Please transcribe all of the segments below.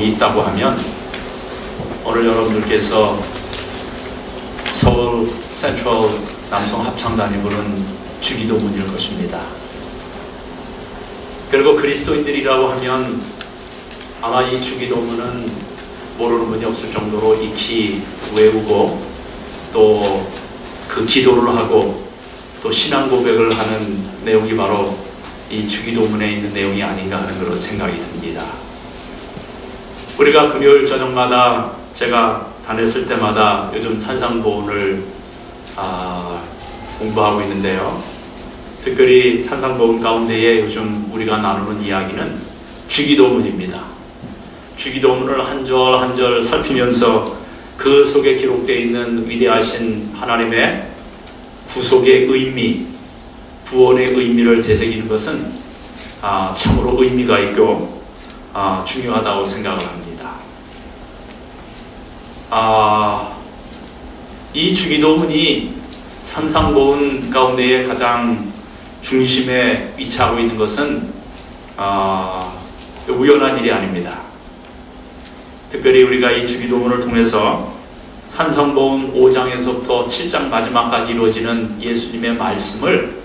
제목이 있다고 하면 오늘 여러분들께서 서울 센트럴 남성 합창단이 부른 주기도문일 것입니다. 그리고 그리스도인들이라고 하면 아마 이 주기도문은 모르는 분이 없을 정도로 익히 외우고 또 그 기도를 하고 또 신앙 고백을 하는 내용이 바로 이 주기도문에 있는 내용이 아닌가 하는 그런 생각이 듭니다. 우리가 금요일 저녁마다 제가 다녔을 때마다 요즘 산상보훈을 공부하고 있는데요. 특별히 산상보훈 가운데에 요즘 우리가 나누는 이야기는 주기도문입니다. 주기도문을 한 절 한 절 살피면서 그 속에 기록되어 있는 위대하신 하나님의 구속의 의미, 구원의 의미를 되새기는 것은 참으로 의미가 있고 중요하다고 생각을 합니다. 이 주기도문이 산상보훈 가운데에 가장 중심에 위치하고 있는 것은 우연한 일이 아닙니다. 특별히 우리가 이 주기도문을 통해서 산상보훈 5장에서부터 7장 마지막까지 이루어지는 예수님의 말씀을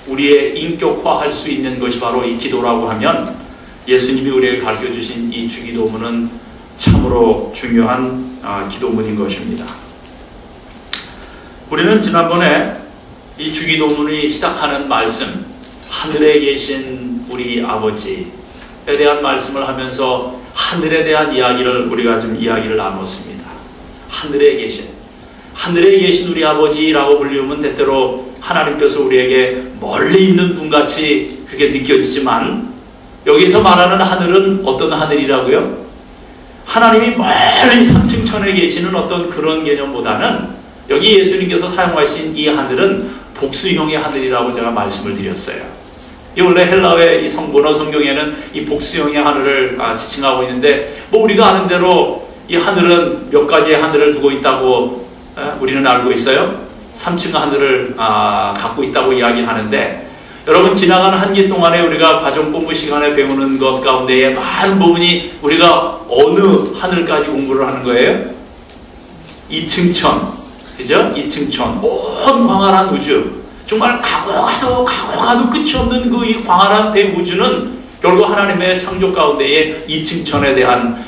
우리의 인격화할 수 있는 것이 바로 이 기도라고 하면 예수님이 우리에게 가르쳐주신 이 주기도문은 참으로 중요한 기도문인 것입니다. 우리는 지난번에 이 주기도문이 시작하는 말씀, 하늘에 계신 우리 아버지에 대한 말씀을 하면서 하늘에 대한 이야기를 우리가 좀 이야기를 나눴습니다. 하늘에 계신 우리 아버지라고 불리우면 때때로 하나님께서 우리에게 멀리 있는 분같이 그렇게 느껴지지만 여기서 말하는 하늘은 어떤 하늘이라고요? 하나님이 멀리 삼층천에 계시는 어떤 그런 개념보다는 여기 예수님께서 사용하신 이 하늘은 복수형의 하늘이라고 제가 말씀을 드렸어요. 이 원래 헬라어의 이 성본어 성경에는 이 복수형의 하늘을 지칭하고 있는데 우리가 아는 대로 이 하늘은 몇 가지의 하늘을 두고 있다고 우리는 알고 있어요. 3층 하늘을 갖고 있다고 이야기하는데 여러분 지나가는 한 기 동안에 우리가 과정 공부 시간에 배우는 것 가운데에 많은 부분이 우리가 어느 하늘까지 공부를 하는 거예요? 2층천, 그죠? 2층천, 온 광활한 우주, 정말 가고 가도 끝이 없는 그 이 광활한 대우주는 결국 하나님의 창조 가운데에 2층천에 대한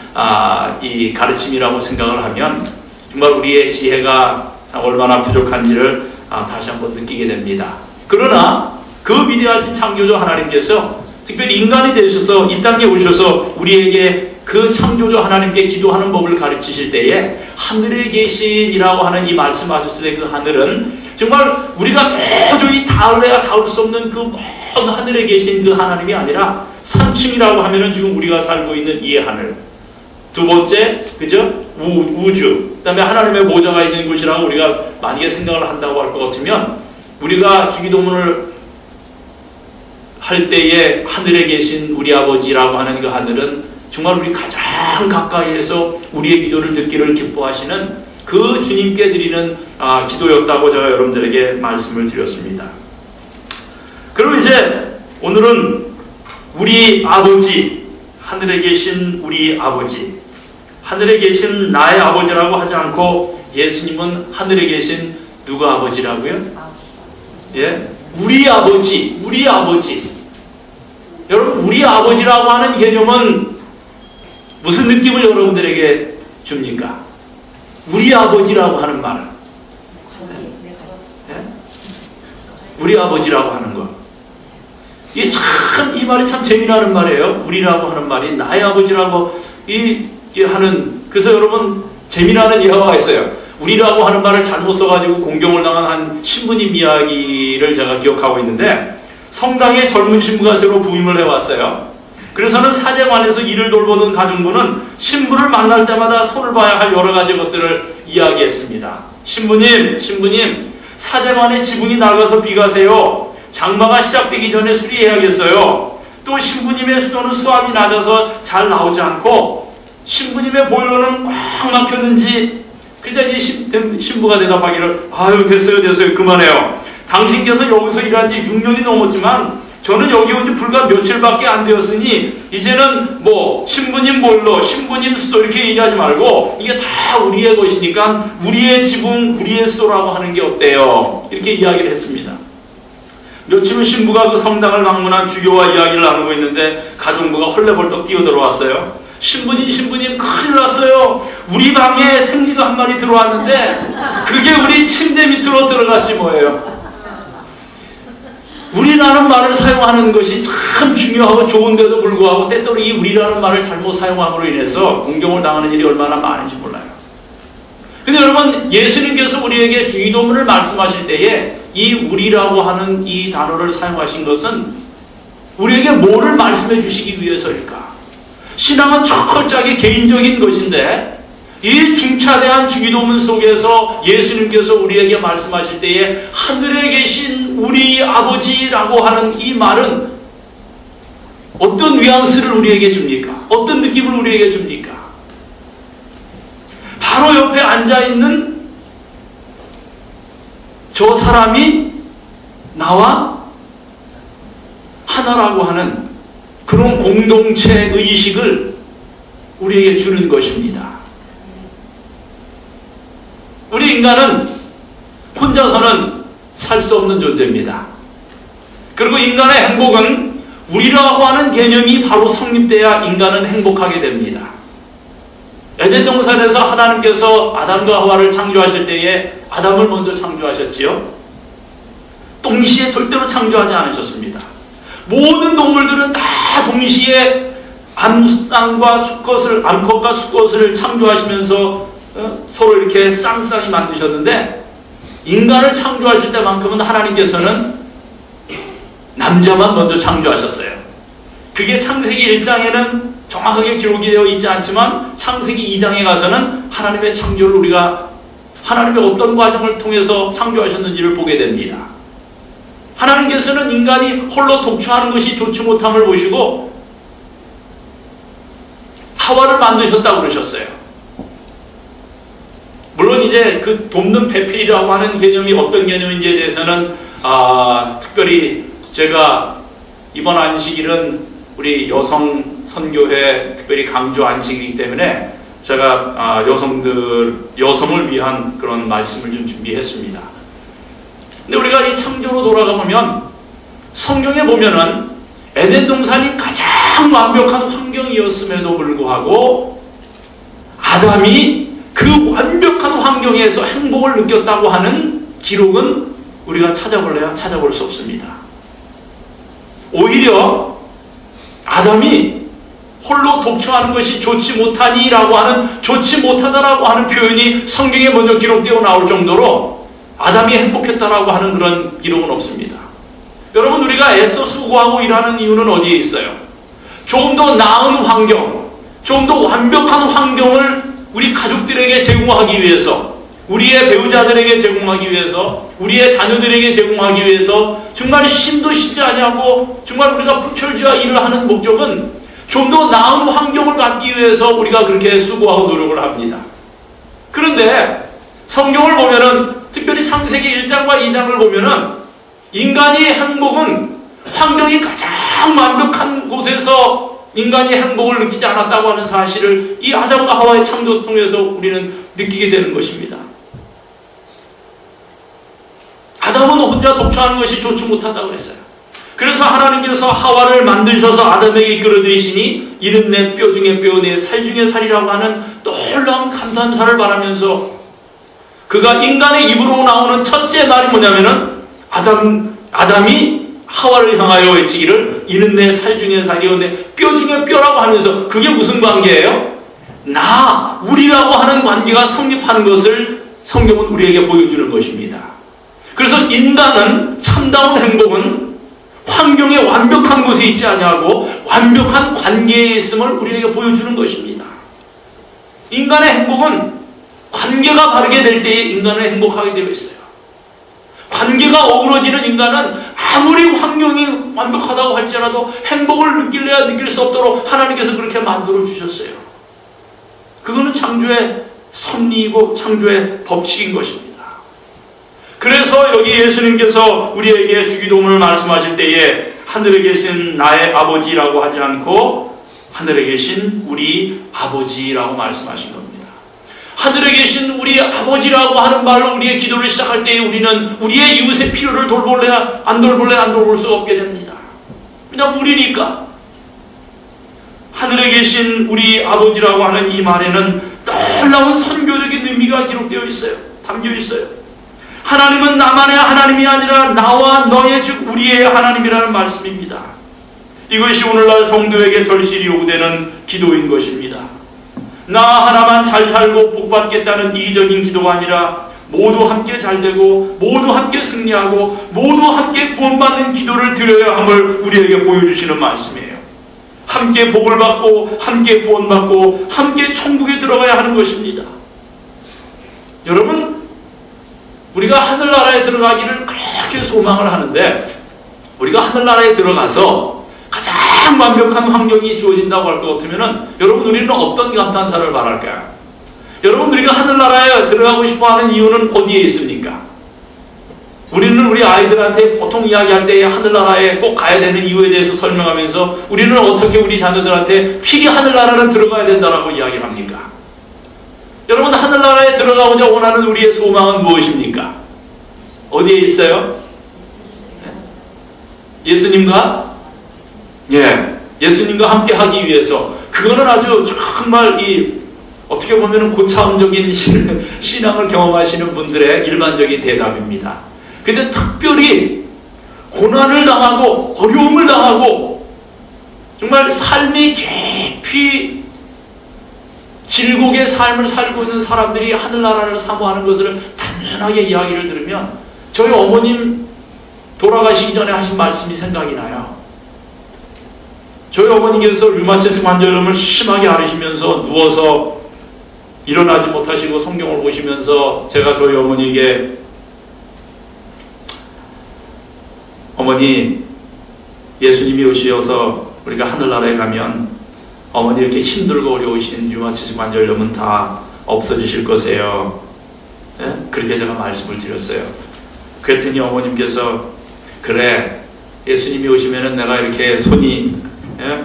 이 가르침이라고 생각을 하면 정말 우리의 지혜가 얼마나 부족한지를 다시 한번 느끼게 됩니다. 그러나 그 위대하신 창조주 하나님께서 특별히 인간이 되셔서 이 땅에 오셔서 우리에게 그 창조주 하나님께 기도하는 법을 가르치실 때에 하늘에 계신이라고 하는 이 말씀하셨을 때 그 하늘은 정말 우리가 도저히 닿을 수 없는 그 먼 하늘에 계신 그 하나님이 아니라 3층이라고 하면은 지금 우리가 살고 있는 이 하늘, 두 번째, 그죠? 우주, 그 다음에 하나님의 보좌가 있는 곳이라고 우리가 만약에 생각을 한다고 할 것 같으면 우리가 주기도문을 할 때에 하늘에 계신 우리 아버지라고 하는 그 하늘은 정말 우리 가장 가까이에서 우리의 기도를 듣기를 기뻐하시는 그 주님께 드리는 기도였다고 제가 여러분들에게 말씀을 드렸습니다. 그럼 이제 오늘은 우리 아버지, 하늘에 계신 우리 아버지, 하늘에 계신 나의 아버지라고 하지 않고 예수님은 하늘에 계신 누구 아버지라고요? 예? 우리 아버지. 여러분, 우리 아버지라고 하는 개념은 무슨 느낌을 여러분들에게 줍니까? 우리 아버지라고 하는 말은? 예? 우리 아버지라고 하는 것. 이게 참, 이 말이 참 재미나는 말이에요. 우리라고 하는 말이 나의 아버지라고 하는, 그래서 여러분, 재미나는 예화가 있어요. 우리라고 하는 말을 잘못 써가지고 공경을 당한 한 신부님 이야기를 제가 기억하고 있는데, 성당에 젊은 신부가 새로 부임을 해왔어요. 그래서는 사제관에서 일을 돌보던 가정부는 신부를 만날 때마다 손을 봐야 할 여러 가지 것들을 이야기했습니다. 신부님, 사제관의 지붕이 낡아서 비가세요. 장마가 시작되기 전에 수리해야겠어요. 또 신부님의 수도는 수압이 낮아서 잘 나오지 않고 신부님의 보일러는 꽉 막혔는지, 그러자 이제 신부가 대답하기를, 아유 됐어요 그만해요. 당신께서 여기서 일한 지 6년이 넘었지만 저는 여기 온 지 불과 며칠밖에 안 되었으니 이제는 뭐 신부님 몰로 신부님 수도 이렇게 얘기하지 말고 이게 다 우리의 것이니까 우리의 지붕 우리의 수도라고 하는 게 어때요? 이렇게 이야기를 했습니다. 며칠 후 신부가 그 성당을 방문한 주교와 이야기를 나누고 있는데 가정부가 헐레벌떡 뛰어들어왔어요. 신부님 큰일 났어요. 우리 방에 생쥐가 한 마리 들어왔는데 그게 우리 침대 밑으로 들어갔지 뭐예요. 우리라는 말을 사용하는 것이 참 중요하고 좋은데도 불구하고 때때로 이 우리라는 말을 잘못 사용함으로 인해서 공경을 당하는 일이 얼마나 많은지 몰라요. 근데 여러분, 예수님께서 우리에게 주기도문을 말씀하실 때에 이 우리라고 하는 이 단어를 사용하신 것은 우리에게 뭐를 말씀해 주시기 위해서일까? 신앙은 철저하게 개인적인 것인데 이 중차대한 주기도문 속에서 예수님께서 우리에게 말씀하실 때에 하늘에 계신 우리 아버지라고 하는 이 말은 어떤 뉘앙스를 우리에게 줍니까? 어떤 느낌을 우리에게 줍니까? 바로 옆에 앉아있는 저 사람이 나와 하나라고 하는 그런 공동체 의식을 우리에게 주는 것입니다. 우리 인간은 혼자서는 살 수 없는 존재입니다. 그리고 인간의 행복은 우리라고 하는 개념이 바로 성립돼야 인간은 행복하게 됩니다. 에덴 동산에서 하나님께서 아담과 하와를 창조하실 때에 아담을 먼저 창조하셨지요. 동시에 절대로 창조하지 않으셨습니다. 모든 동물들은 다 동시에 암컷과 수컷을 창조하시면서 서로 이렇게 쌍쌍이 만드셨는데 인간을 창조하실 때만큼은 하나님께서는 남자만 먼저 창조하셨어요. 그게 창세기 1장에는 정확하게 기록이 되어 있지 않지만 창세기 2장에 가서는 하나님의 창조를 우리가 하나님의 어떤 과정을 통해서 창조하셨는지를 보게 됩니다. 하나님께서는 인간이 홀로 독주하는 것이 좋지 못함을 보시고 하와를 만드셨다고 그러셨어요. 물론 이제 그 돕는 배필이라고 하는 개념이 어떤 개념인지에 대해서는 특별히 제가 이번 안식일은 우리 여성 선교회 특별히 강조 안식이기 때문에 제가 여성을 위한 그런 말씀을 좀 준비했습니다. 근데 우리가 이 창조로 돌아가 보면 성경에 보면은 에덴 동산이 가장 완벽한 환경이었음에도 불구하고 아담이 그 완벽한 환경에서 행복을 느꼈다고 하는 기록은 우리가 찾아볼래야 찾아볼 수 없습니다. 오히려 아담이 홀로 독주하는 것이 좋지 못하니라고 하는 좋지 못하다라고 하는 표현이 성경에 먼저 기록되어 나올 정도로 아담이 행복했다라고 하는 그런 기록은 없습니다. 여러분, 우리가 애써 수고하고 일하는 이유는 어디에 있어요? 조금 더 나은 환경, 조금 더 완벽한 환경을 우리 가족들에게 제공하기 위해서, 우리의 배우자들에게 제공하기 위해서, 우리의 자녀들에게 제공하기 위해서 정말 힘도 쉬지 아니하고 정말 우리가 불철주야 일을 하는 목적은 좀 더 나은 환경을 갖기 위해서 우리가 그렇게 수고하고 노력을 합니다. 그런데 성경을 보면은 특별히 창세기 1장과 2장을 보면은 인간의 행복은 환경이 가장 완벽한 곳에서 인간이 행복을 느끼지 않았다고 하는 사실을 이 아담과 하와의 창조를 통해서 우리는 느끼게 되는 것입니다. 아담은 혼자 독주하는 것이 좋지 못하다고 했어요. 그래서 하나님께서 하와를 만드셔서 아담에게 이끌어들이시니 이는 내 뼈 중에 뼈, 내 살 중에 살이라고 하는 놀라운 감탄사를 바라면서 그가 인간의 입으로 나오는 첫째 말이 뭐냐면은 아담이 하와를 향하여 외치기를 이는 내 살 중에 살이요 내 뼈 중에 뼈라고 하면서 그게 무슨 관계예요? 우리라고 하는 관계가 성립하는 것을 성경은 우리에게 보여주는 것입니다. 그래서 인간은 참다운 행복은 환경에 완벽한 곳에 있지 아니하고 완벽한 관계에 있음을 우리에게 보여주는 것입니다. 인간의 행복은 관계가 바르게 될 때에 인간은 행복하게 되어 있어요. 관계가 어우러지는 인간은 아무리 환경이 완벽하다고 할지라도 행복을 느낄래야 느낄 수 없도록 하나님께서 그렇게 만들어 주셨어요. 그거는 창조의 섭리이고 창조의 법칙인 것입니다. 그래서 여기 예수님께서 우리에게 주기도문을 말씀하실 때에 하늘에 계신 나의 아버지라고 하지 않고 하늘에 계신 우리 아버지라고 말씀하신 겁니다. 하늘에 계신 우리 아버지라고 하는 말로 우리의 기도를 시작할 때에 우리는 우리의 이웃의 필요를 돌볼래 안 돌볼 수 없게 됩니다. 그냥 우리니까. 하늘에 계신 우리 아버지라고 하는 이 말에는 놀라운 선교적인 의미가 기록되어 있어요. 담겨 있어요. 하나님은 나만의 하나님이 아니라 나와 너의 즉 우리의 하나님이라는 말씀입니다. 이것이 오늘날 성도에게 절실히 요구되는 기도인 것입니다. 나 하나만 잘 살고 복받겠다는 이기적인 기도가 아니라 모두 함께 잘되고 모두 함께 승리하고 모두 함께 구원받는 기도를 드려야 함을 우리에게 보여주시는 말씀이에요. 함께 복을 받고 함께 구원받고 함께 천국에 들어가야 하는 것입니다. 여러분, 우리가 하늘나라에 들어가기를 그렇게 소망을 하는데 우리가 하늘나라에 들어가서 가장 완벽한 환경이 주어진다고 할 것 같으면 여러분, 우리는 어떤 감탄사를 바랄까요? 여러분, 우리가 하늘나라에 들어가고 싶어하는 이유는 어디에 있습니까? 우리는 우리 아이들한테 보통 이야기할 때 하늘나라에 꼭 가야 되는 이유에 대해서 설명하면서 우리는 어떻게 우리 자녀들한테 필히 하늘나라는 들어가야 된다라고 이야기를 합니까? 여러분, 하늘나라에 들어가고자 원하는 우리의 소망은 무엇입니까? 어디에 있어요? 예수님과? 예수님과 함께 하기 위해서. 그거는 아주 정말 어떻게 보면 고차원적인 신앙을 경험하시는 분들의 일반적인 대답입니다. 근데 특별히 고난을 당하고 어려움을 당하고 정말 삶이 깊이 질곡의 삶을 살고 있는 사람들이 하늘나라를 사모하는 것을 단순하게 이야기를 들으면 저희 어머님 돌아가시기 전에 하신 말씀이 생각이 나요. 저희 어머니께서 류마티스 관절염을 심하게 앓으시면서 누워서 일어나지 못하시고 성경을 보시면서 제가 저희 어머니에게 어머니, 예수님이 오셔서 우리가 하늘나라에 가면 어머니 이렇게 힘들고 어려우신 류마티스 관절염은 다 없어지실 거세요. 그렇게 제가 말씀을 드렸어요. 그랬더니 어머님께서 그래, 예수님이 오시면은 내가 이렇게 손이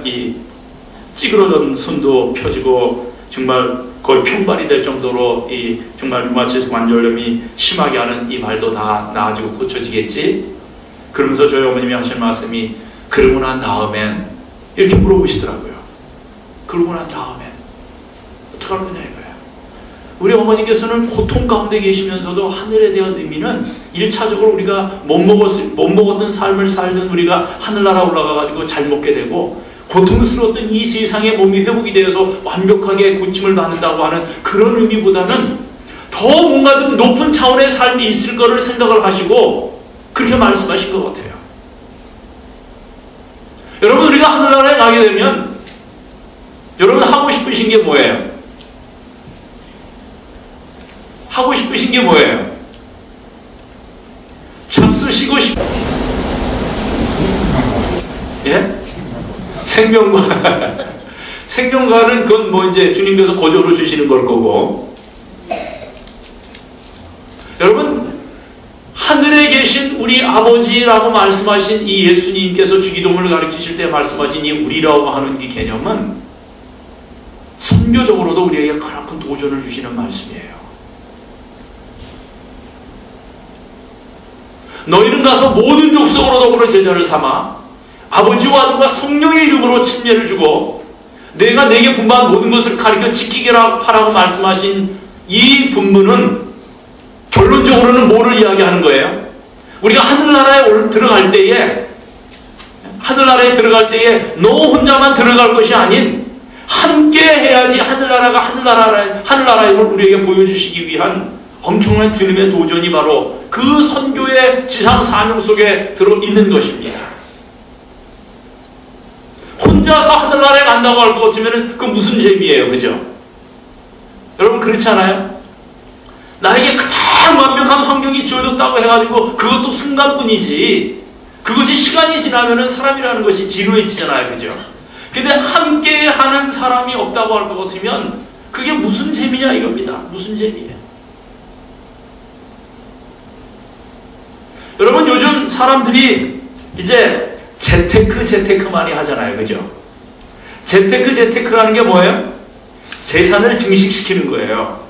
이 찌그러진 손도 펴지고 정말 거의 평발이 될 정도로 이 정말 류마티스 관절염이 심하게 하는 이 발도 다 나아지고 고쳐지겠지? 그러면서 저희 어머님이 하신 말씀이 그러고 난 다음엔 이렇게 물어보시더라고요. 그러고 난 다음엔 어떡할 거냐 이거예요. 우리 어머니께서는 고통 가운데 계시면서도 하늘에 대한 의미는 1차적으로 우리가 못 먹었던 삶을 살던 우리가 하늘나라 올라가가지고 잘 먹게 되고 고통스러웠던 이 세상의 몸이 회복이 되어서 완벽하게 고침을 받는다고 하는 그런 의미보다는 더 뭔가 좀 높은 차원의 삶이 있을 거를 생각을 하시고 그렇게 말씀하신 것 같아요. 여러분, 우리가 하늘나라에 가게 되면 여러분 하고 싶으신 게 뭐예요? 하고 싶으신 게 뭐예요? 잡수시고 생명과 생명과는 그건 뭐 이제 주님께서 거저로 주시는 걸 거고, 여러분 하늘에 계신 우리 아버지라고 말씀하신 이 예수님께서 주기도문을 가르치실 때 말씀하신 이 우리라고 하는 이 개념은 선교적으로도 우리에게 크나큰 도전을 주시는 말씀이에요. 너희는 가서 모든 족속으로 더불어 제자를 삼아 아버지와 아들과 성령의 이름으로 침례를 주고 내가 내게 분부한 모든 것을 가르쳐 지키게 하라고 말씀하신 이 분부는 결론적으로는 뭐를 이야기하는 거예요? 우리가 하늘나라에 들어갈 때에 너 혼자만 들어갈 것이 아닌 함께 해야지 하늘나라임을 우리에게 보여주시기 위한 엄청난 주님의 도전이 바로 그 선교의 지상 사명 속에 들어있는 것입니다. 혼자서 하늘나라에 간다고 할 것 같으면 그 무슨 재미예요, 그죠? 여러분 그렇지 않아요? 나에게 가장 완벽한 환경이 주어졌다고 해가지고 그것도 순간뿐이지, 그것이 시간이 지나면은 사람이라는 것이 지루해지잖아요, 그죠? 근데 함께 하는 사람이 없다고 할 것 같으면 그게 무슨 재미냐 이겁니다. 무슨 재미예요? 여러분 요즘 사람들이 이제 재테크 많이 하잖아요. 그죠? 재테크라는 게 뭐예요? 재산을 증식시키는 거예요.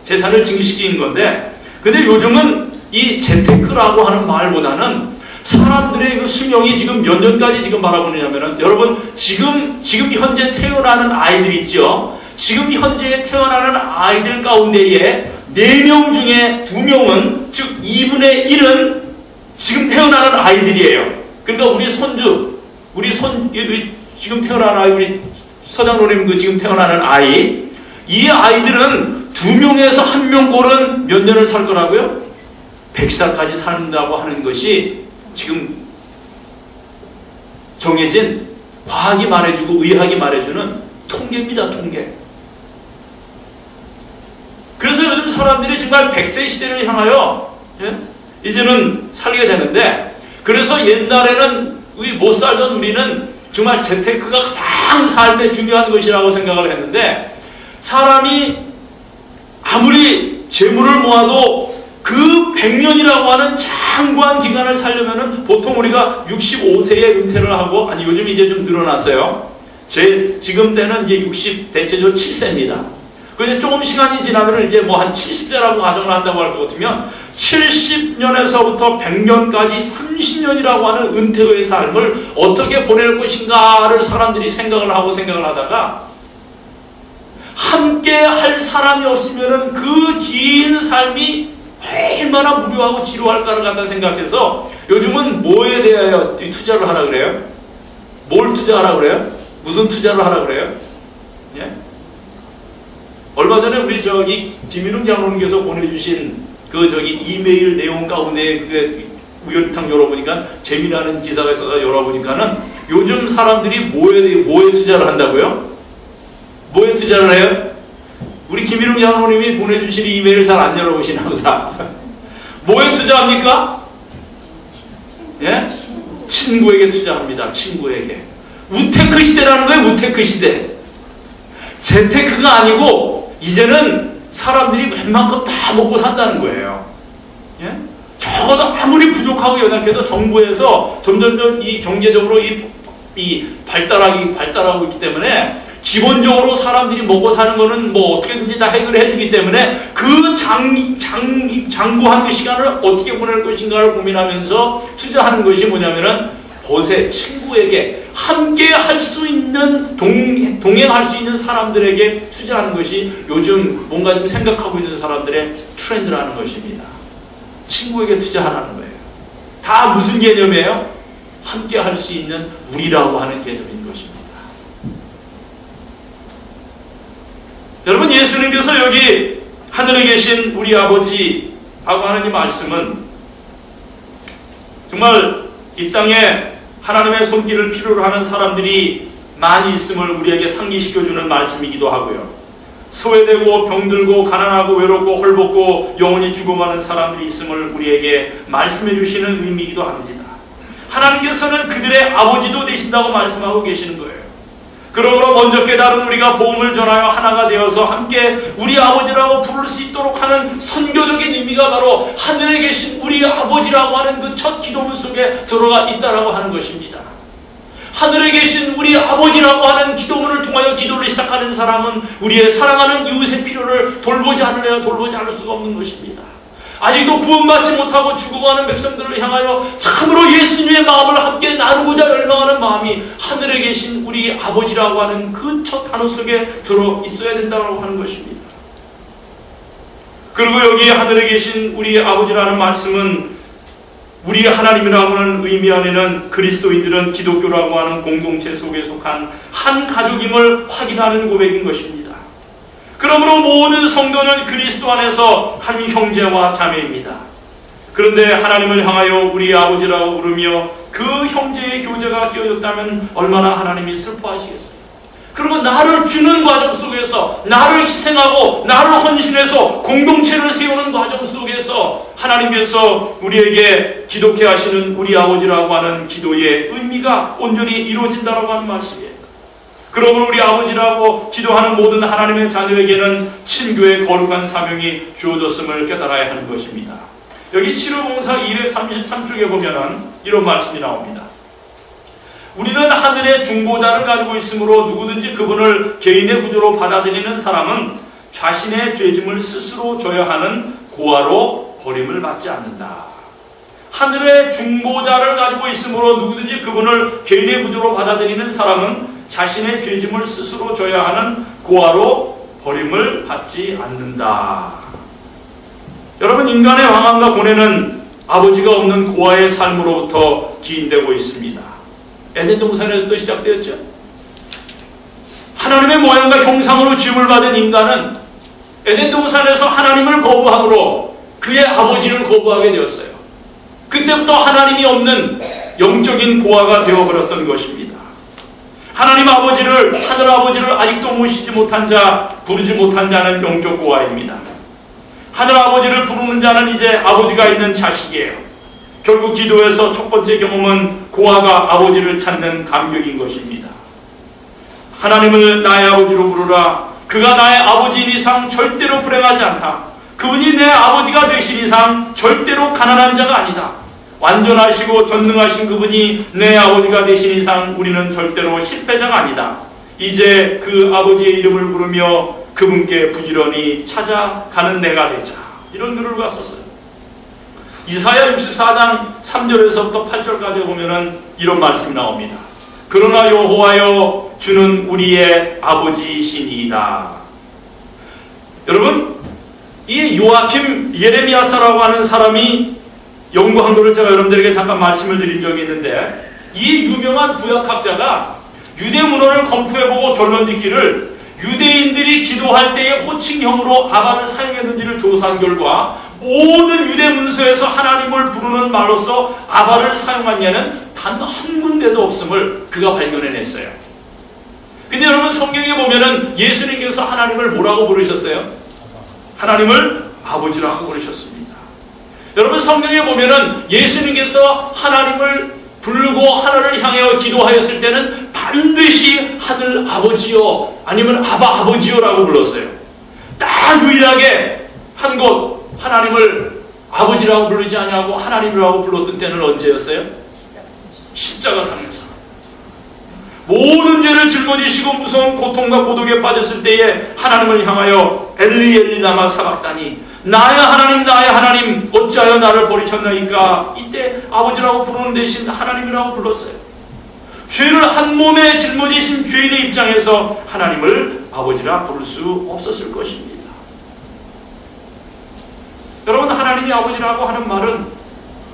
재산을 증식시키는 건데, 근데 요즘은 이 재테크라고 하는 말보다는 사람들의 그 수명이 지금 몇 년까지 지금 바라보느냐면은, 여러분, 지금 현재 태어나는 아이들 있죠? 지금 현재 태어나는 아이들 가운데에 4명 중에 2명은, 즉 2분의 1은 지금 태어나는 아이들이에요. 그러니까 우리 손주, 지금 태어나는 아이, 우리 서장로님 그 지금 태어나는 아이, 이 아이들은 2명에서 1명 꼴은 몇 년을 살 거라고요? 100살까지 산다고 하는 것이 지금 정해진 과학이 말해주고 의학이 말해주는 통계입니다. 통계. 그래서 요즘 사람들이 정말 100세 시대를 향하여 이제는 살게 되는데, 그래서 옛날에는 못 살던 우리는 정말 재테크가 가장 삶에 중요한 것이라고 생각을 했는데, 사람이 아무리 재물을 모아도 그 100년이라고 하는 장구한 기간을 살려면은 보통 우리가 65세에 은퇴를 하고, 아니 요즘 이제 좀 늘어났어요. 지금 때는 이제 대체적으로 7세입니다. 근데 조금 시간이 지나면 이제 뭐 한 70세라고 가정을 한다고 할 것 같으면 70년에서부터 100년까지 30년이라고 하는 은퇴의 삶을 어떻게 보낼 것인가를 사람들이 생각을 하다가, 함께 할 사람이 없으면은 그 긴 삶이 얼마나 무료하고 지루할까를 갖다 생각해서 요즘은 뭐에 대하여 투자를 하라 그래요? 뭘 투자하라 그래요? 무슨 투자를 하라 그래요? 예? 얼마 전에 우리 김인웅 장로님께서 보내주신 이메일 내용 가운데 우연탕 열어보니까 재미나는 기사가 있어서 열어보니까는 요즘 사람들이 뭐에 투자를 한다고요? 뭐에 투자를 해요? 우리 김인웅 장로님이 보내주신 이메일을 잘 안 열어보시나 보다. 뭐에 투자합니까? 예? 친구에게 투자합니다. 친구에게. 우테크 시대라는 거예요. 우테크 시대. 재테크가 아니고 이제는 사람들이 웬만큼 다 먹고 산다는 거예요. 예? 적어도 아무리 부족하고 연약해도 정부에서 점점 이 경제적으로 이 발달하고 있기 때문에 기본적으로 사람들이 먹고 사는 거는 뭐 어떻게든지 다 해결해 주기 때문에 그 장구한 그 시간을 어떻게 보낼 것인가를 고민하면서 투자하는 것이 뭐냐면은 벗의 친구에게 함께 할 수 있는 동행할 수 있는 사람들에게 투자하는 것이 요즘 뭔가 좀 생각하고 있는 사람들의 트렌드라는 것입니다. 친구에게 투자하라는 거예요. 다 무슨 개념이에요? 함께 할 수 있는 우리라고 하는 개념인 것입니다. 여러분, 예수님께서 여기 하늘에 계신 우리 아버지라고 하는 이 말씀은 정말 이 땅에 하나님의 손길을 필요로 하는 사람들이 많이 있음을 우리에게 상기시켜주는 말씀이기도 하고요. 소외되고 병들고 가난하고 외롭고 헐벗고 영원히 죽어가는 사람들이 있음을 우리에게 말씀해 주시는 의미이기도 합니다. 하나님께서는 그들의 아버지도 되신다고 말씀하고 계시는 거예요. 그러므로 먼저 깨달은 우리가 복음을 전하여 하나가 되어서 함께 우리 아버지라고 부를 수 있도록 하는 선교적인 의미가 바로 하늘에 계신 우리 아버지라고 하는 그 첫 기도문 속에 들어가 있다라고 하는 것입니다. 하늘에 계신 우리 아버지라고 하는 기도문을 통하여 기도를 시작하는 사람은 우리의 사랑하는 이웃의 필요를 돌보지 않을 수가 없는 것입니다. 아직도 구원받지 못하고 죽어가는 백성들을 향하여 참으로 예수님의 마음을 함께 나누고자 열망하는 마음이 하늘에 계신 우리 아버지라고 하는 그 첫 단어 속에 들어 있어야 된다고 하는 것입니다. 그리고 여기 하늘에 계신 우리 아버지라는 말씀은 우리 하나님이라고 하는 의미 안에는 그리스도인들은 기독교라고 하는 공동체 속에 속한 한 가족임을 확인하는 고백인 것입니다. 그러므로 모든 성도는 그리스도 안에서 한 형제와 자매입니다. 그런데 하나님을 향하여 우리 아버지라고 부르며 그 형제의 교제가 끼어졌다면 얼마나 하나님이 슬퍼하시겠어요. 그리고 나를 주는 과정 속에서, 나를 희생하고 나를 헌신해서 공동체를 세우는 과정 속에서 하나님께서 우리에게 기독해 하시는 우리 아버지라고 하는 기도의 의미가 온전히 이루어진다고 하는 말씀이에요. 그러므로 우리 아버지라고 기도하는 모든 하나님의 자녀에게는 친교의 거룩한 사명이 주어졌음을 깨달아야 하는 것입니다. 여기 치료봉사 233쪽에 보면은 이런 말씀이 나옵니다. 우리는 하늘의 중보자를 가지고 있으므로 누구든지 그분을 개인의 구조로 받아들이는 사람은 자신의 죄짐을 스스로 져야 하는 고아로 버림을 받지 않는다. 하늘의 중보자를 가지고 있으므로 누구든지 그분을 개인의 구조로 받아들이는 사람은 자신의 죄짐을 스스로 져야 하는 고아로 버림을 받지 않는다. 여러분, 인간의 황함과 고뇌는 아버지가 없는 고아의 삶으로부터 기인되고 있습니다. 에덴 동산에서도 시작되었죠. 하나님의 모양과 형상으로 지음을 받은 인간은 에덴 동산에서 하나님을 거부함으로 그의 아버지를 거부하게 되었어요. 그때부터 하나님이 없는 영적인 고아가 되어버렸던 것입니다. 하나님 아버지를, 하늘 아버지를 아직도 모시지 못한 자, 부르지 못한 자는 영적 고아입니다. 하늘 아버지를 부르는 자는 이제 아버지가 있는 자식이에요. 결국 기도에서 첫 번째 경험은 고아가 아버지를 찾는 감격인 것입니다. 하나님을 나의 아버지로 부르라. 그가 나의 아버지인 이상 절대로 불행하지 않다. 그분이 내 아버지가 되신 이상 절대로 가난한 자가 아니다. 완전하시고 전능하신 그분이 내 아버지가 되신 이상 우리는 절대로 실패자가 아니다. 이제 그 아버지의 이름을 부르며 그분께 부지런히 찾아가는 내가 되자. 이런 글을 갔었어요. 이사야 64장 3절에서부터 8절까지 보면은 이런 말씀이 나옵니다. 그러나 여호와여 주는 우리의 아버지이시니이다. 여러분, 이 요아킴 예레미야서라고 하는 사람이 연구한 것을 제가 여러분들에게 잠깐 말씀을 드린 적이 있는데, 이 유명한 구약학자가 유대 문헌을 검토해보고 결론짓기를 유대인들이 기도할 때의 호칭형으로 아바를 사용했는지를 조사한 결과 모든 유대 문서에서 하나님을 부르는 말로서 아바를 사용한 예는 단 한 군데도 없음을 그가 발견해냈어요. 근데 여러분, 성경에 보면은 예수님께서 하나님을 뭐라고 부르셨어요? 하나님을 아버지라고 부르셨습니다. 여러분, 성경에 보면은 예수님께서 하나님을 부르고 하늘을 향하여 기도하였을 때는 반드시 하늘 아버지요 아니면 아바 아버지요라고 불렀어요. 딱 유일하게 한 곳 하나님을 아버지라고 부르지 아니하고 하나님이라고 불렀던 때는 언제였어요? 십자가상에서. 모든 죄를 짊어지시고 무서운 고통과 고독에 빠졌을 때에 하나님을 향하여 엘리 엘리 라마 사박다니, 나의 하나님 나의 하나님 어찌하여 나를 버리셨나이까. 이때 아버지라고 부르는 대신 하나님이라고 불렀어요. 죄를 한 몸에 짊어지신 죄인의 입장에서 하나님을 아버지라 부를 수 없었을 것입니다. 여러분, 하나님이 아버지라고 하는 말은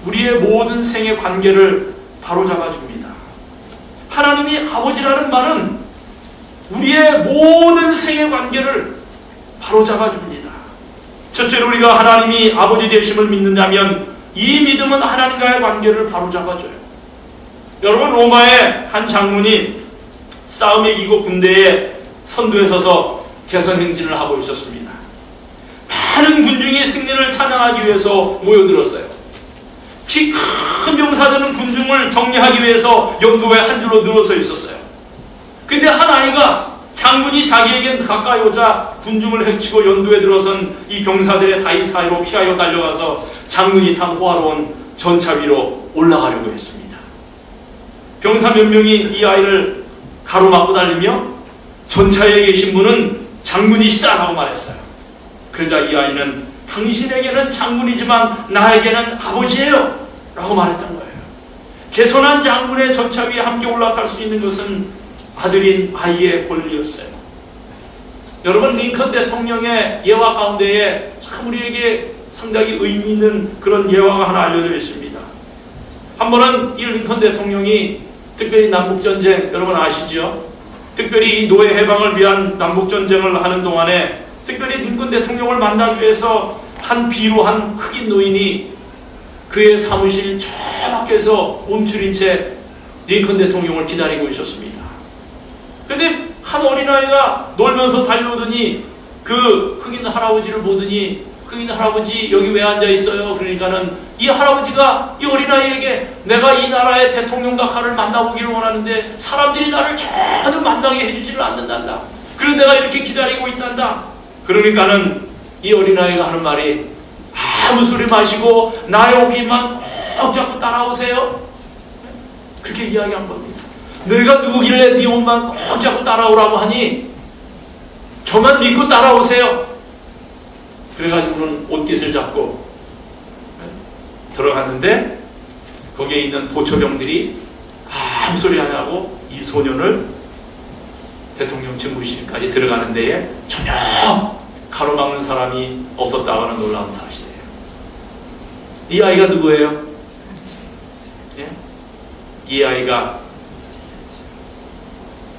우리의 모든 생의 관계를 바로잡아줍니다. 하나님이 아버지라는 말은 우리의 모든 생의 관계를 바로잡아줍니다. 첫째로 우리가 하나님이 아버지 되심을 믿는다면 이 믿음은 하나님과의 관계를 바로잡아줘요. 여러분, 로마의 한 장군이 싸움에 이기고 군대에 선두에 서서 개선 행진을 하고 있었습니다. 많은 군중이 승리를 찬양하기 위해서 모여들었어요. 키 큰 병사들은 군중을 정리하기 위해서 연도에 한 줄로 늘어서 있었어요. 근데 한 아이가 장군이 자기에겐 가까이 오자 군중을 헤치고 연도에 들어선 이 병사들의 다리 사이로 피하여 달려가서 장군이 탄 호화로운 전차 위로 올라가려고 했습니다. 병사 몇 명이 이 아이를 가로막고 달리며 전차에 계신 분은 장군이시다라고 말했어요. 그러자 이 아이는 당신에게는 장군이지만 나에게는 아버지예요 라고 말했던 거예요. 개선한 장군의 전차 위에 함께 올라탈 수 있는 것은 아들인 아이의 권리였어요. 여러분, 링컨 대통령의 예화 가운데에 참 우리에게 상당히 의미 있는 그런 예화가 하나 알려져 있습니다. 한 번은 이 링컨 대통령이 특별히 남북전쟁, 여러분 아시죠? 특별히 이 노예 해방을 위한 남북전쟁을 하는 동안에 특별히 링컨 대통령을 만나기 위해서 한 비루한 흑인 노인이 그의 사무실 저 밖에서 움츠린 채 링컨 대통령을 기다리고 있었습니다. 그런데 한 어린아이가 놀면서 달려오더니 그 흑인 할아버지를 보더니, 흑인 할아버지 여기 왜 앉아 있어요? 그러니까는 이 할아버지가 이 어린아이에게 내가 이 나라의 대통령 각하를 만나보기를 원하는데 사람들이 나를 전혀 만나게 해주지를 않는단다. 그래서 내가 이렇게 기다리고 있단다. 그러니까는 이 어린아이가 하는 말이, 아무 소리 마시고 나의 오기만 꼭 잡고 따라오세요. 그렇게 이야기한 겁니다. 너희가 누구길래 네 옷만 꼭 잡고 따라오라고 하니 저만 믿고 따라오세요. 그래가지고는 옷깃을 잡고 들어갔는데 거기에 있는 보초병들이 아무 소리 안 하고 이 소년을 대통령 집무실까지 들어가는 데에 전혀 가로막는 사람이 없었다고 하는 놀라운 사실이에요. 이 아이가 누구예요? 예? 이 아이가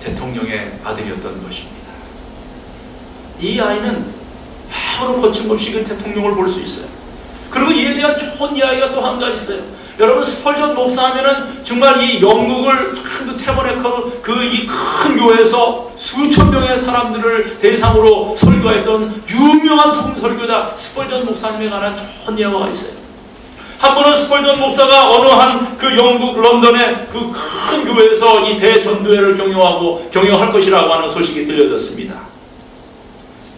대통령의 아들이었던 것입니다. 이 아이는 아무런 거침없이 그 대통령을 볼 수 있어요. 그리고 이에 대한 좋은 이야기가 또 한 가지 있어요. 여러분, 스펄전 목사 하면은 정말 이 영국을 큰 태버네커 그 이 큰 교회에서 수천 명의 사람들을 대상으로 설교했던 유명한 복음 설교자 스펄전 목사님에 관한 좋은 예화가 있어요. 한 번은 스펄전 목사가 어느 한 그 영국 런던의 그 큰 교회에서 이 대전도회를 경영할 것이라고 하는 소식이 들려졌습니다.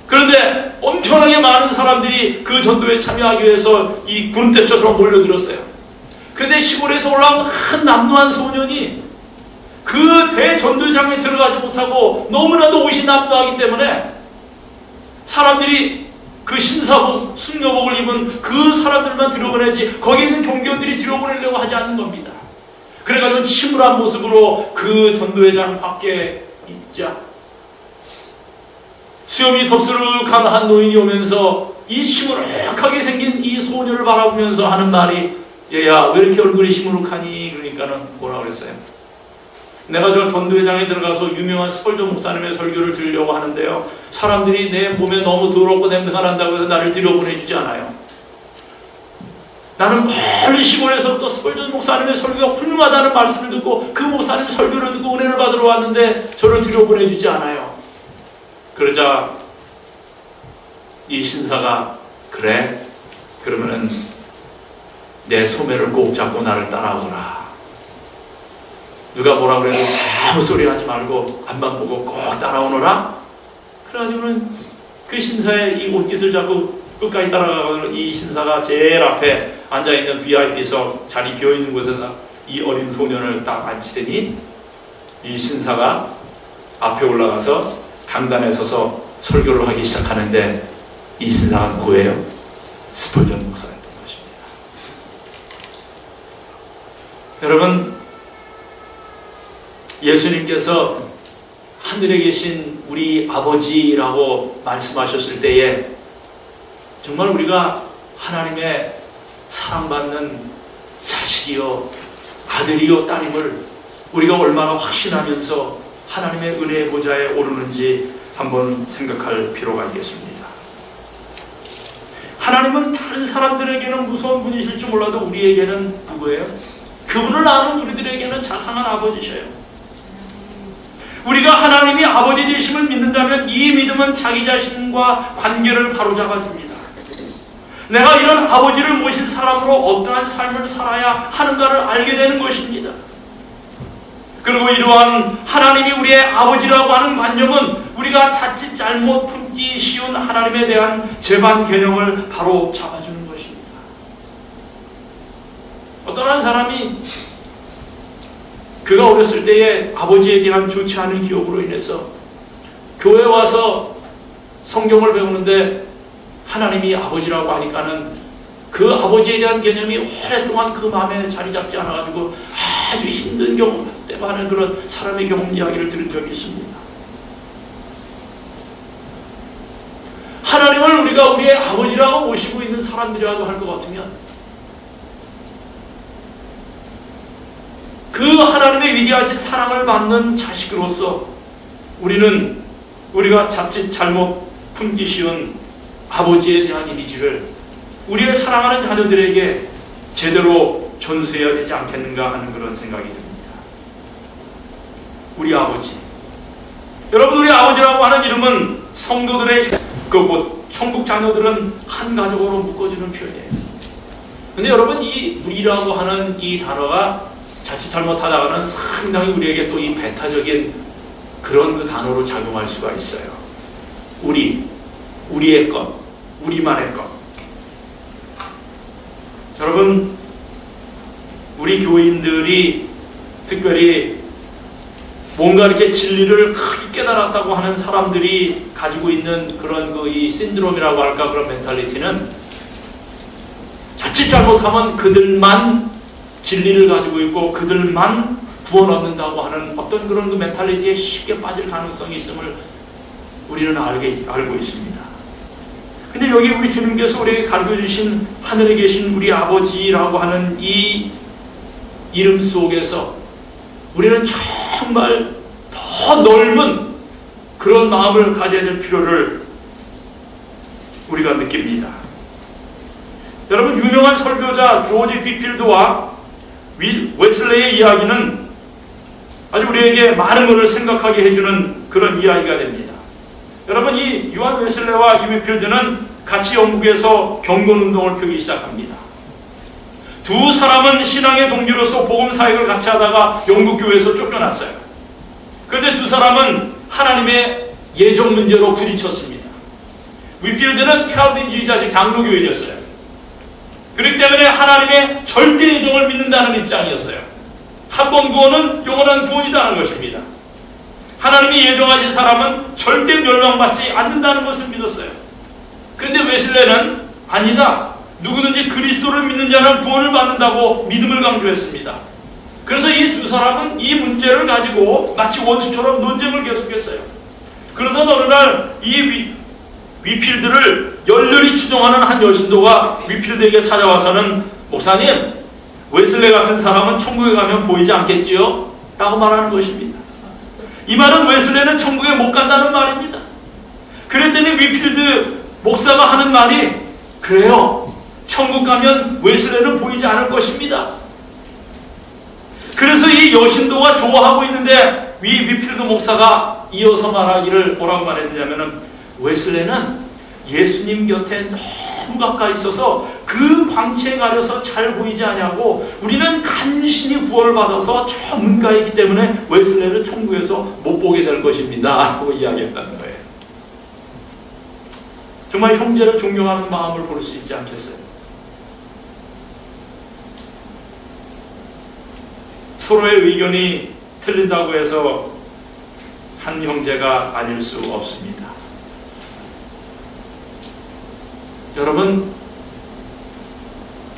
그런데 엄청나게 많은 사람들이 그 전도회에 참여하기 위해서 이 구름대처럼 몰려들었어요. 그런데 시골에서 올라온 한 남루한 소년이 그 대전도회장에 들어가지 못하고 너무나도 옷이 남루하기 때문에 사람들이 그 신사복, 순교복을 입은 그 사람들만 들여보내지 거기 있는 경비원들이 들여보내려고 하지 않는 겁니다. 그래가지고 침울한 모습으로 그 전도회장 밖에 있자 수염이 덥수룩한 한 노인이 오면서 이 시무룩하게 생긴 이 소녀를 바라보면서 하는 말이 얘야 왜 이렇게 얼굴이 시무룩하니? 그러니까는 뭐라 그랬어요? 내가 저 전도회장에 들어가서 유명한 스펄전 목사님의 설교를 들으려고 하는데요, 사람들이 내 몸에 너무 더럽고 냄새가 난다고 해서 나를 들여보내주지 않아요. 나는 멀리 시골에서부터 스펄전 목사님의 설교가 훌륭하다는 말씀을 듣고 그 목사님 설교를 듣고 은혜를 받으러 왔는데 저를 들여보내주지 않아요. 그러자 이 신사가 그래? 그러면은 내 소매를 꼭 잡고 나를 따라오라. 누가 뭐라 그래도 아무 소리 하지 말고 앞만 보고 꼭 따라오너라. 그래가지고는 그 신사의 이 옷깃을 잡고 끝까지 따라가고 이 신사가 제일 앞에 앉아있는 VIP석 자리 비어있는 곳에서 이 어린 소년을 딱 앉히더니 이 신사가 앞에 올라가서 강단에 서서 설교를 하기 시작하는데 이 신사가 누구예요? 스펄전 목사였던 것입니다. 여러분, 예수님께서 하늘에 계신 우리 아버지라고 말씀하셨을 때에 정말 우리가 하나님의 사랑받는 자식이요 아들이요 딸임을 우리가 얼마나 확신하면서 하나님의 은혜의 보좌에 오르는지 한번 생각할 필요가 있겠습니다. 하나님은 다른 사람들에게는 무서운 분이실지 몰라도 우리에게는 누구예요? 그분을 아는 우리들에게는 자상한 아버지셔요. 우리가 하나님이 아버지 되심을 믿는다면 이 믿음은 자기 자신과 관계를 바로잡아줍니다. 내가 이런 아버지를 모신 사람으로 어떠한 삶을 살아야 하는가를 알게 되는 것입니다. 그리고 이러한 하나님이 우리의 아버지라고 하는 관념은 우리가 자칫 잘못 품기 쉬운 하나님에 대한 재반 개념을 바로 잡아주는 것입니다. 어떤 한 사람이 그가 어렸을 때에 아버지에 대한 좋지 않은 기억으로 인해서 교회에 와서 성경을 배우는데 하나님이 아버지라고 하니까는 그 아버지에 대한 개념이 오랫동안 그 마음에 자리 잡지 않아가지고 아주 힘든 경험 때문에 하는 그런 사람의 경험 이야기를 들은 적이 있습니다. 하나님을 우리가 우리의 아버지라고 모시고 있는 사람들이라고 할 것 같으면 그 하나님의 위대하신 사랑을 받는 자식으로서 우리가 자칫 잘못 품기 쉬운 아버지에 대한 이미지를 우리의 사랑하는 자녀들에게 제대로 전수해야 되지 않겠는가 하는 그런 생각이 듭니다. 우리 아버지. 여러분, 우리 아버지라고 하는 이름은 성도들의 곧 천국 자녀들은 한 가족으로 묶어지는 표현이에요. 근데 여러분, 이 우리라고 하는 이 단어가 자칫 잘못하다가는 상당히 우리에게 또 이 배타적인 그런 그 단어로 작용할 수가 있어요. 우리의 것, 우리만의 것. 여러분, 우리 교인들이 특별히 뭔가 이렇게 진리를 크게 깨달았다고 하는 사람들이 가지고 있는 그런 이 신드롬이라고 할까, 그런 멘탈리티는 자칫 잘못하면 그들만 진리를 가지고 있고 그들만 구원 얻는다고 하는 어떤 그런 그 멘탈리티에 쉽게 빠질 가능성이 있음을 우리는 알고 있습니다. 근데 여기 우리 주님께서 우리에게 가르쳐 주신 하늘에 계신 우리 아버지라고 하는 이 이름 속에서 우리는 정말 더 넓은 그런 마음을 가져야 될 필요를 우리가 느낍니다. 여러분, 유명한 설교자 조지 휘필드와 웨슬레이의 이야기는 아주 우리에게 많은 것을 생각하게 해주는 그런 이야기가 됩니다. 여러분, 이 요한 웨슬레와 이 휘필드는 같이 영국에서 경건운동을 펴기 시작합니다. 두 사람은 신앙의 동료로서 복음 사역을 같이 하다가 영국 교회에서 쫓겨났어요. 그런데 두 사람은 하나님의 예정 문제로 부딪혔습니다. 휘필드는 칼빈주의자, 장로교인이었어요. 그렇기 때문에 하나님의 절대 예정을 믿는다는 입장이었어요. 한 번 구원은 영원한 구원이라는 것입니다. 하나님이 예정하신 사람은 절대 멸망받지 않는다는 것을 믿었어요. 그런데 웨슬레는 아니다, 누구든지 그리스도를 믿는 자는 구원을 받는다고 믿음을 강조했습니다. 그래서 이 두 사람은 이 문제를 가지고 마치 원수처럼 논쟁을 계속했어요. 그러던 어느 날 이 휘필드를 열렬히 추종하는 한 여신도가 휘필드에게 찾아와서는, 목사님, 웨슬레 같은 사람은 천국에 가면 보이지 않겠지요? 라고 말하는 것입니다. 이 말은 웨슬레는 천국에 못 간다는 말입니다. 그랬더니 휘필드 목사가 하는 말이, 그래요, 천국 가면 웨슬레는 보이지 않을 것입니다. 그래서 이 여신도가 좋아하고 있는데 휘필드 목사가 이어서 말하기를 뭐라고 말했느냐면은, 웨슬레는 예수님 곁에 너무 가까이 있어서 그 광채에 가려서 잘 보이지 않냐고, 우리는 간신히 구원을 받아서 저 문가에 있기 때문에 웨슬레를 천국에서 못 보게 될 것입니다 하고 이야기했다는 거예요. 정말 형제를 존경하는 마음을 볼 수 있지 않겠어요? 서로의 의견이 틀린다고 해서 한 형제가 아닐 수 없습니다. 여러분,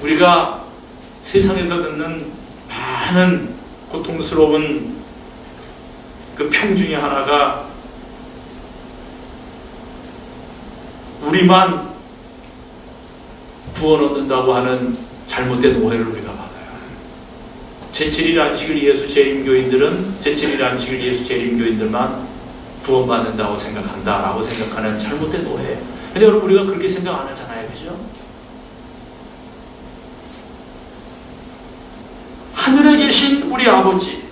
우리가 세상에서 듣는 많은 고통스러운 그 평 중에 하나가 우리만 구원 얻는다고 하는 잘못된 오해를 우리가 받아요. 제7일 안식일 예수 재림교인들은 제7일 안식일 예수 재림교인들만 구원받는다고 생각한다라고 생각하는 잘못된 오해. 근데 여러분, 우리가 그렇게 생각 안 하잖아요. 그죠? 하늘에 계신 우리 아버지,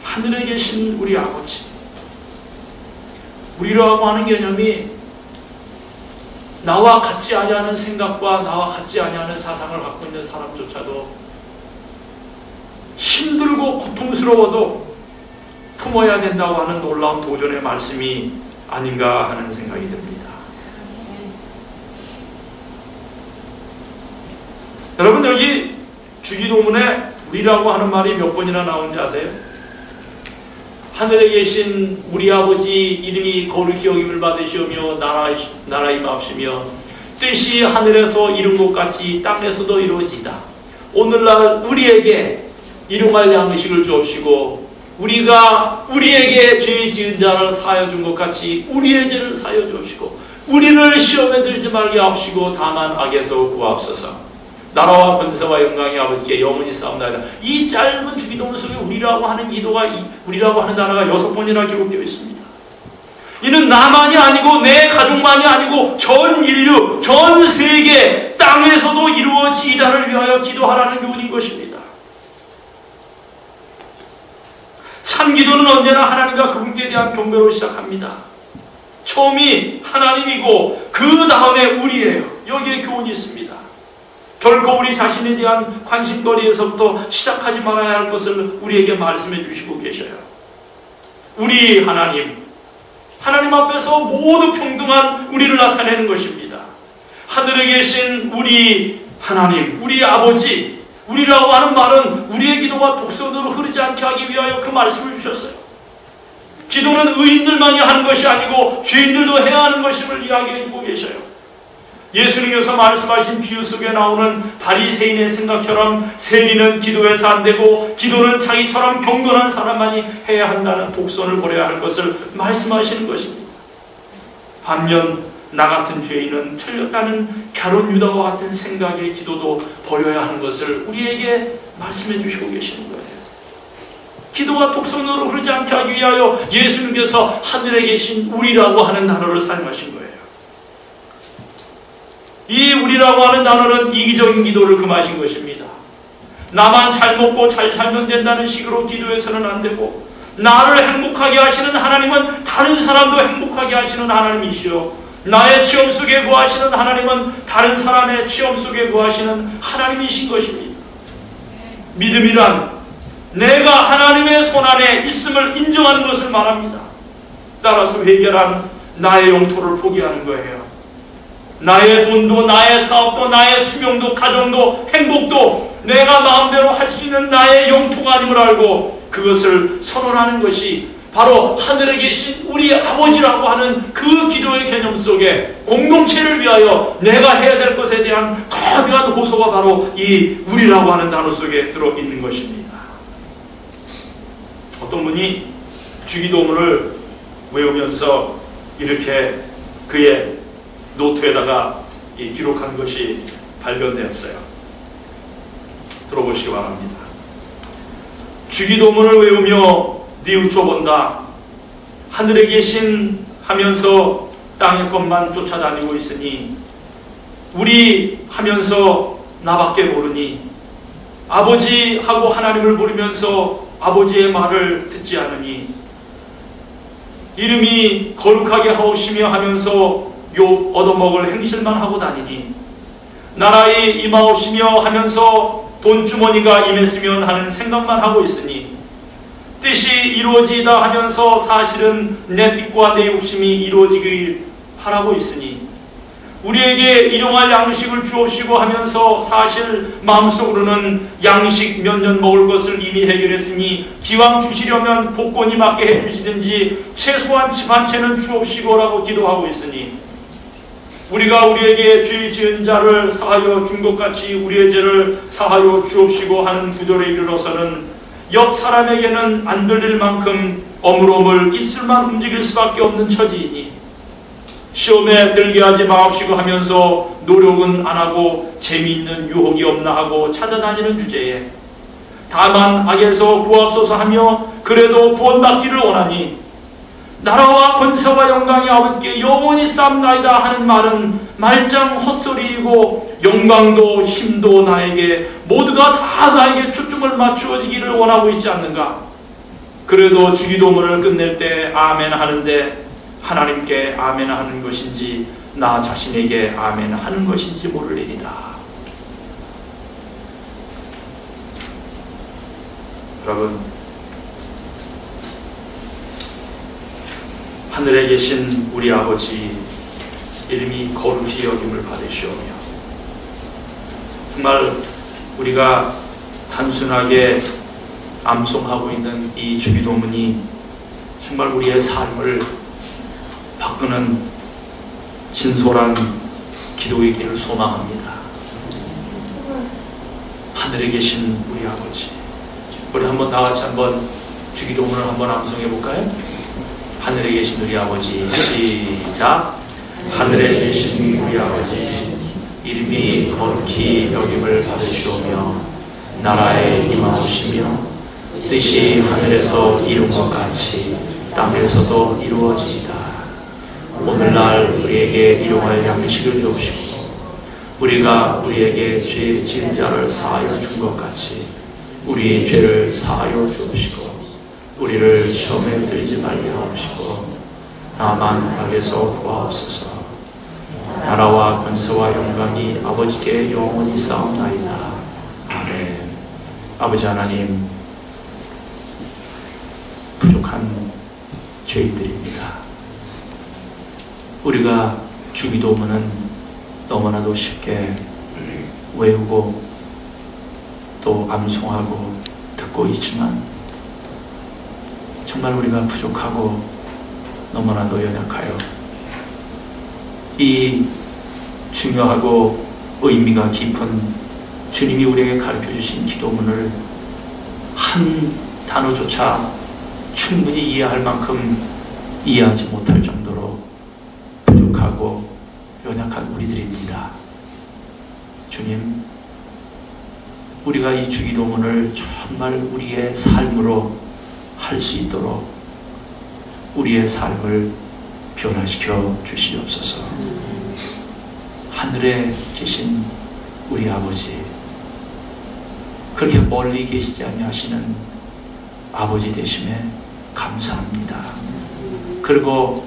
하늘에 계신 우리 아버지, 우리라고 하는 개념이 나와 같지 아니하는 생각과 나와 같지 아니하는 사상을 갖고 있는 사람조차도 힘들고 고통스러워도 품어야 된다고 하는 놀라운 도전의 말씀이 아닌가 하는 생각이 듭니다. 여러분, 여기 주기도문에 우리라고 하는 말이 몇 번이나 나오는지 아세요? 하늘에 계신 우리 아버지 이름이 거룩히 여김을 받으시오며 나라 임하옵시며 뜻이 하늘에서 이룬 것 같이 땅에서도 이루어지이다. 오늘날 우리에게 일용할 양식을 주옵시고 우리가 우리에게 죄 지은 자를 사하여 준 것 같이 우리의 죄를 사하여 주옵시고 우리를 시험에 들지 말게 하옵시고 다만 악에서 구하옵소서. 나라와 권세와 영광이 아버지께 영원히 싸움나이다. 이 짧은 주기도문 속에 우리라고 하는 기도가, 우리라고 하는 단어가 6번이나 기록되어 있습니다. 이는 나만이 아니고 내 가족만이 아니고 전 인류, 전 세계 땅에서도 이루어지이다를 위하여 기도하라는 교훈인 것입니다. 참기도는 언제나 하나님과 그분께 대한 경배로 시작합니다. 처음이 하나님이고 그 다음에 우리예요. 여기에 교훈이 있습니다. 결코 우리 자신에 대한 관심거리에서부터 시작하지 말아야 할 것을 우리에게 말씀해 주시고 계셔요. 우리 하나님 앞에서 모두 평등한 우리를 나타내는 것입니다. 하늘에 계신 우리 하나님, 우리 아버지, 우리라고 하는 말은 우리의 기도가 독선으로 흐르지 않게 하기 위하여 그 말씀을 주셨어요. 기도는 의인들만이 하는 것이 아니고 죄인들도 해야 하는 것임을 이야기해 주고 계셔요. 예수님께서 말씀하신 비유 속에 나오는 바리새인의 생각처럼 세리는 기도해서 안 되고 기도는 자기처럼 경건한 사람만이 해야 한다는 독선을 벌여야 할 것을 말씀하시는 것입니다. 반면 나 같은 죄인은 틀렸다는 가룟 유다와 같은 생각의 기도도 버려야 하는 것을 우리에게 말씀해 주시고 계시는 거예요. 기도가 독선으로 흐르지 않게 하기 위하여 예수님께서 하늘에 계신 우리라고 하는 단어를 사용하신 거예요. 이 우리라고 하는 단어는 이기적인 기도를 금하신 것입니다. 나만 잘 먹고 잘 살면 된다는 식으로 기도해서는 안 되고, 나를 행복하게 하시는 하나님은 다른 사람도 행복하게 하시는 하나님이시요, 나의 취업 속에 구하시는 하나님은 다른 사람의 취업 속에 구하시는 하나님이신 것입니다. 믿음이란 내가 하나님의 손안에 있음을 인정하는 것을 말합니다. 따라서 회개란 나의 영토를 포기하는 거예요. 나의 돈도, 나의 사업도, 나의 수명도, 가정도, 행복도 내가 마음대로 할 수 있는 나의 영토가 아님을 알고 그것을 선언하는 것이 바로 하늘에 계신 우리 아버지라고 하는 그 기도의 개념 속에 공동체를 위하여 내가 해야 될 것에 대한 거대한 호소가 바로 이 우리라고 하는 단어 속에 들어있는 것입니다. 어떤 분이 주기도문을 외우면서 이렇게 그의 노트에다가 기록한 것이 발견되었어요. 들어보시기 바랍니다. 주기도문을 외우며 뉘우쳐본다. 하늘에 계신 하면서 땅의 것만 쫓아다니고 있으니 우리 하면서 나밖에 모르니 아버지하고 하나님을 부르면서 아버지의 말을 듣지 않으니 이름이 거룩하게 하오시며 하면서 욕 얻어먹을 행실만 하고 다니니 나라에 임하오시며 하면서 돈주머니가 임했으면 하는 생각만 하고 있으니 뜻이 이루어지다 하면서 사실은 내 뜻과 내 욕심이 이루어지길 바라고 있으니 우리에게 일용할 양식을 주옵시고 하면서 사실 마음속으로는 양식 몇 년 먹을 것을 이미 해결했으니 기왕 주시려면 복권이 맞게 해주시든지 최소한 집 한 채는 주옵시고라고 기도하고 있으니 우리가 우리에게 죄 지은 자를 사하여 준 것 같이 우리의 죄를 사하여 주옵시고 하는 구절에 이르러서는 옆 사람에게는 안 들릴 만큼 어물어물 입술만 움직일 수밖에 없는 처지이니 시험에 들게 하지 마옵시고 하면서 노력은 안 하고 재미있는 유혹이 없나 하고 찾아다니는 주제에 다만 악에서 구하옵소서 하며 그래도 구원받기를 원하니 나라와 권세와 영광이 아버지께 영원히 쌓나이다 하는 말은 말짱 헛소리이고 영광도 힘도 나에게 모두가 다 나에게 초점을 맞추어지기를 원하고 있지 않는가. 그래도 주기도문을 끝낼 때 아멘 하는데 하나님께 아멘 하는 것인지 나 자신에게 아멘 하는 것인지 모를 일이다. 여러분, 하늘에 계신 우리 아버지 이름이 거룩히 여김을 받으시오며 정말 우리가 단순하게 암송하고 있는 이 주기도문이 정말 우리의 삶을 바꾸는 진솔한 기도이기를 소망합니다. 하늘에 계신 우리 아버지, 우리 한번 다 같이 한번 주기도문을 한번 암송해 볼까요? 하늘에 계신 우리 아버지, 시작. 하늘에 계신 우리 아버지 이름이 거룩히 여김을 받으시오며 나라에 임하오시며 뜻이 하늘에서 이룬 것 같이 땅에서도 이루어지이다. 오늘날 우리에게 일용할 양식을 주옵시고 우리가 우리에게 죄 지은 자를 사하여 준 것 같이 우리 죄를 사하여 주옵시고 우리를 시험에 들지 말게 하옵시고 다만 악에서 구하옵소서. 나라와 권세와 영광이 아버지께 영원히 쌓옵나이다. 아멘. 아버지 하나님, 부족한 죄인들입니다. 우리가 주기도문은 너무나도 쉽게 외우고 또 암송하고 듣고 있지만 정말 우리가 부족하고 너무나도 연약하여 이 중요하고 의미가 깊은 주님이 우리에게 가르쳐 주신 기도문을 한 단어조차 충분히 이해할 만큼 이해하지 못할 정도로 부족하고 연약한 우리들입니다. 주님, 우리가 이 주기도문을 정말 우리의 삶으로 할 수 있도록 우리의 삶을 변화시켜 주시옵소서. 하늘에 계신 우리 아버지, 그렇게 멀리 계시지 아니하시는 아버지 되심에 감사합니다. 그리고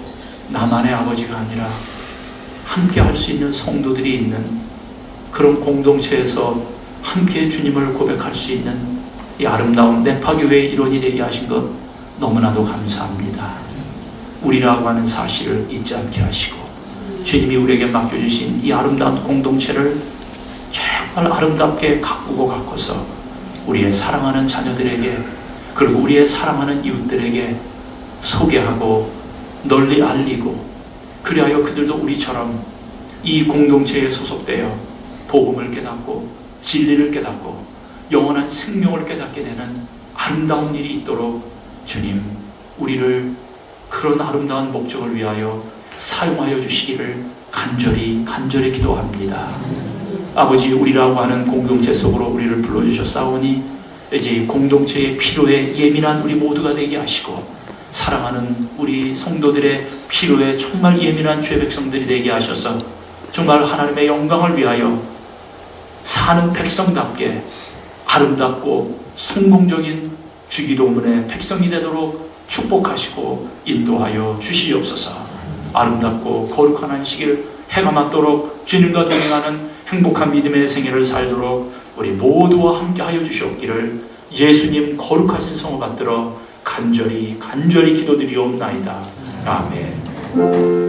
나만의 아버지가 아니라 함께 할 수 있는 성도들이 있는 그런 공동체에서 함께 주님을 고백할 수 있는 이 아름다운 네파교회의 일원이 되게 하신 것 너무나도 감사합니다. 우리라고 하는 사실을 잊지 않게 하시고 주님이 우리에게 맡겨주신 이 아름다운 공동체를 정말 아름답게 가꾸고 가꿔서 우리의 사랑하는 자녀들에게 그리고 우리의 사랑하는 이웃들에게 소개하고 널리 알리고 그리하여 그들도 우리처럼 이 공동체에 소속되어 복음을 깨닫고 진리를 깨닫고 영원한 생명을 깨닫게 되는 아름다운 일이 있도록 주님, 우리를 그런 아름다운 목적을 위하여 사용하여 주시기를 간절히 기도합니다. 아버지, 우리라고 하는 공동체 속으로 우리를 불러주셨사오니 이제 이 공동체의 필요에 예민한 우리 모두가 되게 하시고 사랑하는 우리 성도들의 필요에 정말 예민한 주의 백성들이 되게 하셔서 정말 하나님의 영광을 위하여 사는 백성답게 아름답고 성공적인 주기도문의 백성이 되도록 축복하시고 인도하여 주시옵소서. 아름답고 거룩한 안식일 해가 맞도록 주님과 동행하는 행복한 믿음의 생애를 살도록 우리 모두와 함께하여 주시옵기를 예수님 거룩하신 성을 받들어 간절히 기도드리옵나이다. 아멘.